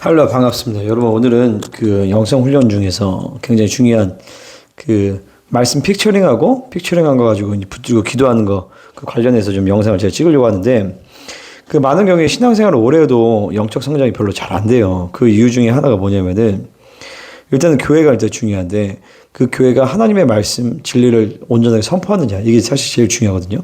할로 반갑습니다. 여러분 오늘은 그 영성 훈련 중에서 굉장히 중요한 그 말씀 픽처링한 거 가지고 이제 붙들고 기도하는 거 그 관련해서 좀 영상을 제가 찍으려고 하는데 그 많은 경우에 신앙생활을 오래 해도 영적 성장이 별로 잘 안 돼요. 그 이유 중에 하나가 뭐냐면은 일단은 교회가 일단 중요한데 그 교회가 하나님의 말씀 진리를 온전하게 선포하느냐 이게 사실 제일 중요하거든요.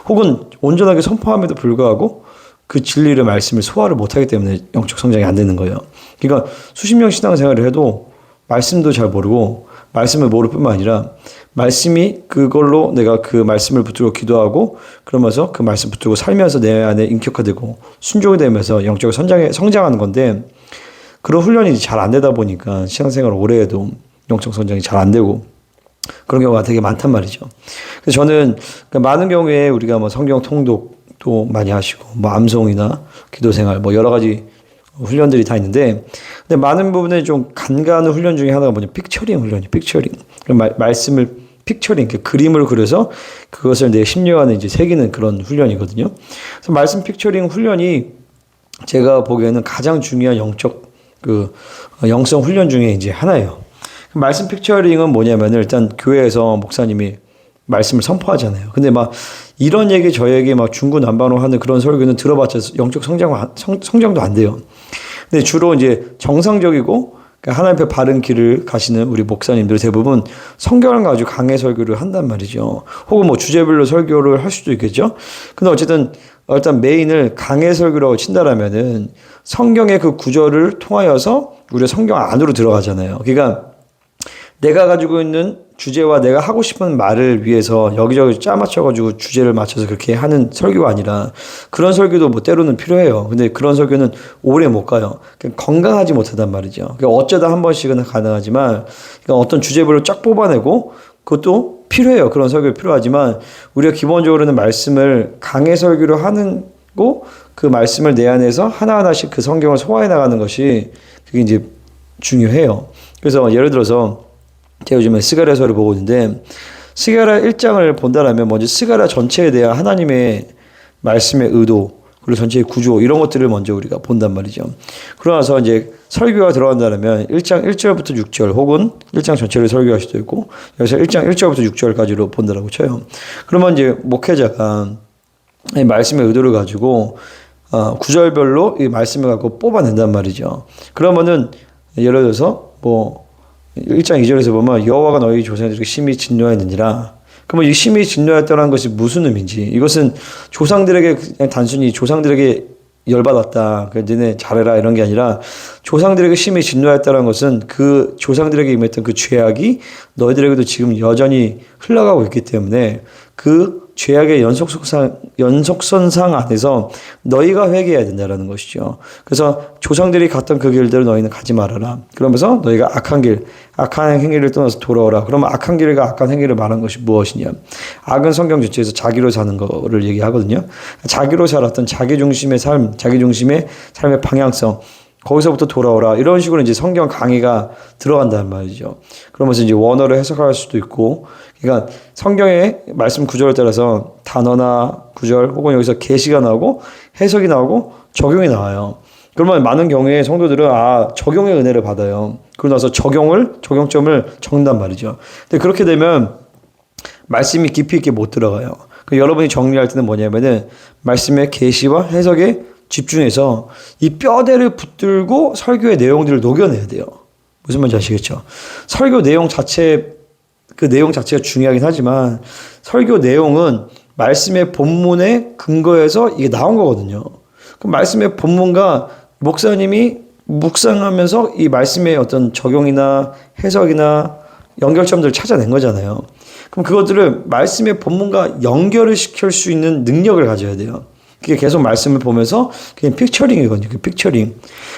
혹은 온전하게 선포함에도 불구하고 그 진리의 말씀을 소화를 못하기 때문에 영적 성장이 안 되는 거예요. 그러니까 수십 년 신앙생활을 해도 말씀도 잘 모르고 말씀을 모를 뿐만 아니라 말씀이 그걸로 내가 그 말씀을 붙들고 기도하고 그러면서 그 말씀 붙들고 살면서 내 안에 인격화되고 순종이 되면서 영적으로 성장하는 건데 그런 훈련이 잘 안 되다 보니까 신앙생활을 오래 해도 영적 성장이 잘 안 되고 그런 경우가 되게 많단 말이죠. 그래서 저는 많은 경우에 우리가 뭐 성경 통독도 많이 하시고 뭐 암송이나 기도생활 뭐 여러 가지 훈련들이 다 있는데 근데 많은 부분에 좀 간과하는 훈련 중에 하나가 뭐냐 픽처링 훈련이 픽처링 말씀을 픽처링 그림을 그려서 그것을 내 심령 안에 이제 새기는 그런 훈련이거든요. 그래서 말씀 픽처링 훈련이 제가 보기에는 가장 중요한 영적 영성 훈련 중에 이제 하나예요. 말씀 픽처링은 뭐냐면 일단 교회에서 목사님이 말씀을 선포하잖아요. 근데 막 이런 얘기 저 얘기 막 중구난방으로 하는 그런 설교는 들어봤자 영적 성장도 안 돼요. 근데 주로 이제 정상적이고 하나님 앞에 바른 길을 가시는 우리 목사님들 대부분 성경을 가지고 강해 설교를 한단 말이죠. 혹은 뭐 주제별로 설교를 할 수도 있겠죠. 근데 어쨌든 일단 메인을 강해 설교라고 친다라면은 성경의 그 구절을 통하여서 우리가 성경 안으로 들어가잖아요. 그러니까 내가 가지고 있는 주제와 내가 하고 싶은 말을 위해서 여기저기 짜맞춰가지고 주제를 맞춰서 그렇게 하는 설교가 아니라 그런 설교도 뭐 때로는 필요해요. 근데 그런 설교는 오래 못 가요. 건강하지 못하단 말이죠. 그러니까 어쩌다 한 번씩은 가능하지만 그러니까 어떤 주제별로 쫙 뽑아내고 그것도 필요해요. 그런 설교 필요하지만 우리가 기본적으로는 말씀을 강해 설교로 하는 거 그 말씀을 내 안에서 하나하나씩 그 성경을 소화해 나가는 것이 그게 이제 중요해요. 그래서 예를 들어서 제가 요즘에 스가랴서를 보고 있는데 스가랴 1장을 본다라면 먼저 스가랴 전체에 대한 하나님의 말씀의 의도 그리고 전체의 구조 이런 것들을 먼저 우리가 본단 말이죠. 그러고 나서 이제 설교가 들어간다면 1장 1절부터 6절 혹은 1장 전체를 설교할 수도 있고 여기서 1장 1절부터 6절까지로 본다라고 쳐요. 그러면 이제 목회자가 이 말씀의 의도를 가지고 구절별로 이 말씀을 갖고 뽑아낸단 말이죠. 그러면은 예를 들어서 뭐 1장 2절에서 보면 여호와가 너희 조상들에게 심히 진노하였느니라. 그러면 이 심히 진노하였다는 것이 무슨 의미인지 이것은 조상들에게 그냥 단순히 조상들에게 열받았다. 너네 잘해라 이런 게 아니라 조상들에게 심히 진노하였다는 것은 그 조상들에게 임했던 그 죄악이 너희들에게도 지금 여전히 흘러가고 있기 때문에 그 죄악의 연속선상 안에서 너희가 회개해야 된다는 것이죠. 그래서 조상들이 갔던 그 길대로 너희는 가지 말아라. 그러면서 너희가 악한 행위를 떠나서 돌아오라. 그러면 악한 길과 악한 행위를 말한 것이 무엇이냐. 악은 성경 전체에서 자기로 사는 거를 얘기하거든요. 자기로 살았던 자기 중심의 삶, 자기 중심의 삶의 방향성. 거기서부터 돌아오라. 이런 식으로 이제 성경 강의가 들어간다는 말이죠. 그러면서 이제 원어를 해석할 수도 있고, 그러니까 성경의 말씀 구절에 따라서 단어나 구절 혹은 여기서 계시가 나오고 해석이 나오고 적용이 나와요. 그러면 많은 경우에 성도들은 적용의 은혜를 받아요. 그러고 나서 적용점을 적는단 말이죠. 근데 그렇게 되면 말씀이 깊이 있게 못 들어가요. 여러분이 정리할 때는 뭐냐면은 말씀의 계시와 해석에 집중해서 이 뼈대를 붙들고 설교의 내용들을 녹여내야 돼요. 무슨 말인지 아시겠죠? 설교 내용 그 내용 자체가 중요하긴 하지만 설교 내용은 말씀의 본문에 근거해서 이게 나온 거거든요. 그 말씀의 본문과 목사님이 묵상하면서 이 말씀의 어떤 적용이나 해석이나 연결점들을 찾아낸 거잖아요. 그럼 그것들을 말씀의 본문과 연결을 시킬 수 있는 능력을 가져야 돼요. 그게 계속 말씀을 보면서 그냥 픽처링이거든요. 그 픽처링.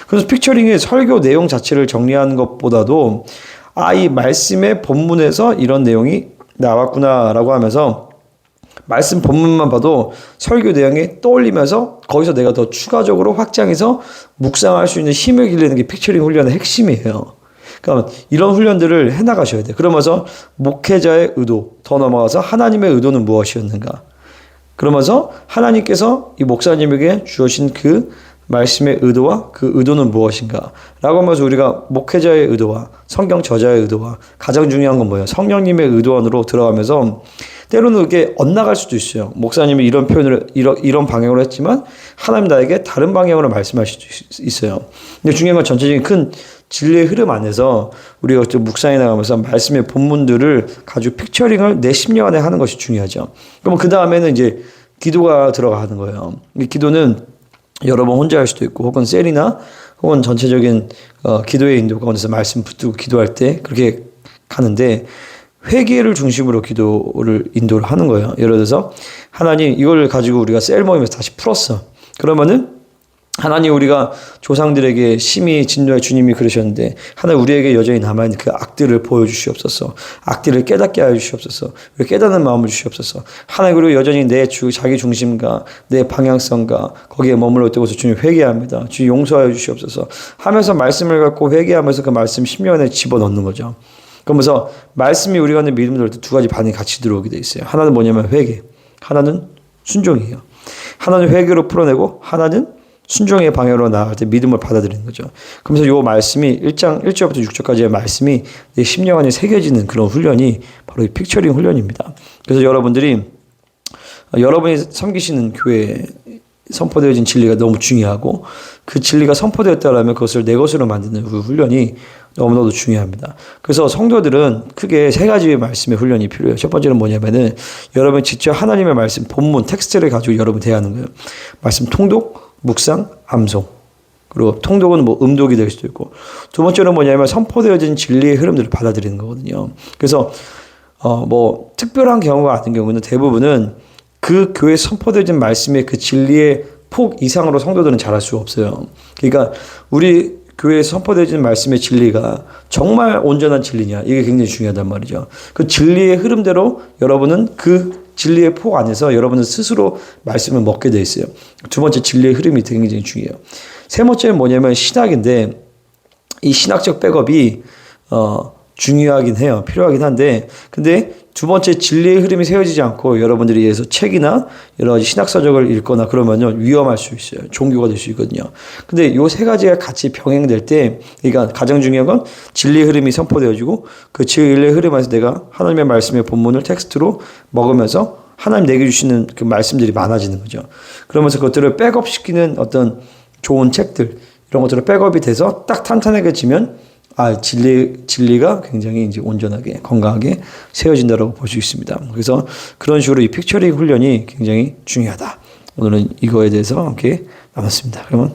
그래서 픽처링의 설교 내용 자체를 정리하는 것보다도 이 말씀의 본문에서 이런 내용이 나왔구나라고 하면서 말씀 본문만 봐도 설교 내용이 떠올리면서 거기서 내가 더 추가적으로 확장해서 묵상할 수 있는 힘을 기르는 게 픽처링 훈련의 핵심이에요. 그러니까 이런 훈련들을 해나가셔야 돼요. 그러면서 목회자의 의도, 더 넘어가서 하나님의 의도는 무엇이었는가. 그러면서 하나님께서 이 목사님에게 주신 그 말씀의 의도와 그 의도는 무엇인가 라고 하면서 우리가 목회자의 의도와 성경 저자의 의도와 가장 중요한 건 뭐예요? 성령님의 의도 안으로 들어가면서 때로는 이게 엇나갈 수도 있어요. 목사님이 이런 표현을 이런 방향으로 했지만 하나님 나에게 다른 방향으로 말씀하실 수 있어요. 근데 중요한 건 전체적인 큰 진리의 흐름 안에서 우리가 묵상해 나가면서 말씀의 본문들을 가지고 픽처링을 내 심령 안에 하는 것이 중요하죠. 그럼 그 다음에는 이제 기도가 들어가는 거예요. 이 기도는 여러 번 혼자 할 수도 있고 혹은 셀이나 혹은 전체적인 기도의 인도 가운데서 말씀 붙들고 기도할 때 그렇게 가는데 회개를 중심으로 기도를 인도를 하는 거예요. 예를 들어서 하나님 이걸 가지고 우리가 셀 모임에서 다시 풀었어. 그러면은 하나님 우리가 조상들에게 심히 진노할 주님이 그러셨는데 하나님 우리에게 여전히 남아있는 그 악들을 보여주시옵소서. 악들을 깨닫게 하여 주시옵소서. 깨닫는 마음을 주시옵소서. 하나님 그리고 여전히 자기 중심과 내 방향성과 거기에 머물러 있다고 해서 주님 회개합니다. 주님 용서하여 주시옵소서. 하면서 말씀을 갖고 회개하면서 그 말씀 심령 안에 집어넣는 거죠. 그러면서 말씀이 우리가 하는 믿음을 들을 때 두 가지 반응이 같이 들어오게 돼 있어요. 하나는 뭐냐면 회개, 하나는 순종이에요. 하나는 회개로 풀어내고 하나는 순종의 방향으로 나아갈 때 믿음을 받아들이는 거죠. 그러면서 이 말씀이 1절부터 6절까지의 말씀이 내 심령 안에 새겨지는 그런 훈련이 바로 이 픽처링 훈련입니다. 그래서 여러분이 섬기시는 교회에 선포되어진 진리가 너무 중요하고 그 진리가 선포되었다면 그것을 내 것으로 만드는 그 훈련이 너무나도 중요합니다. 그래서 성도들은 크게 세 가지의 말씀의 훈련이 필요해요. 첫 번째는 뭐냐면은 여러분 직접 하나님의 말씀, 본문, 텍스트를 가지고 여러분 대하는 거예요. 말씀 통독, 묵상, 암송. 그리고 통독은 뭐 음독이 될 수도 있고. 두 번째는 뭐냐면 선포되어진 진리의 흐름들을 받아들이는 거거든요. 그래서 뭐 특별한 경우가 아닌 경우는 대부분은 그 교회에 선포되어진 말씀의 그 진리의 폭 이상으로 성도들은 잘할 수 없어요. 그러니까 우리 교회에 선포되어진 말씀의 진리가 정말 온전한 진리냐 이게 굉장히 중요하단 말이죠. 그 진리의 흐름대로 여러분은 그 진리의 폭 안에서 여러분은 스스로 말씀을 먹게 돼 있어요. 두 번째 진리의 흐름이 굉장히 중요해요. 세 번째는 뭐냐면 신학인데 이 신학적 백업이 중요하긴 해요. 필요하긴 한데 근데 두 번째 진리의 흐름이 세워지지 않고 여러분들이 위해서 책이나 여러 가지 신학서적을 읽거나 그러면요 위험할 수 있어요. 종교가 될 수 있거든요. 근데 요 세 가지가 같이 병행될 때 그러니까 가장 중요한 건 진리의 흐름이 선포되어지고 그 진리의 흐름 안에서 내가 하나님의 말씀의 본문을 텍스트로 먹으면서 하나님 내게 주시는 그 말씀들이 많아지는 거죠. 그러면서 그것들을 백업시키는 어떤 좋은 책들 이런 것들을 백업이 돼서 딱 탄탄해지면 진리가 굉장히 이제 온전하게 건강하게 세워진다고 볼 수 있습니다. 그래서 그런 식으로 이 픽처링 훈련이 굉장히 중요하다. 오늘은 이거에 대해서 함께 나눴습니다. 그러면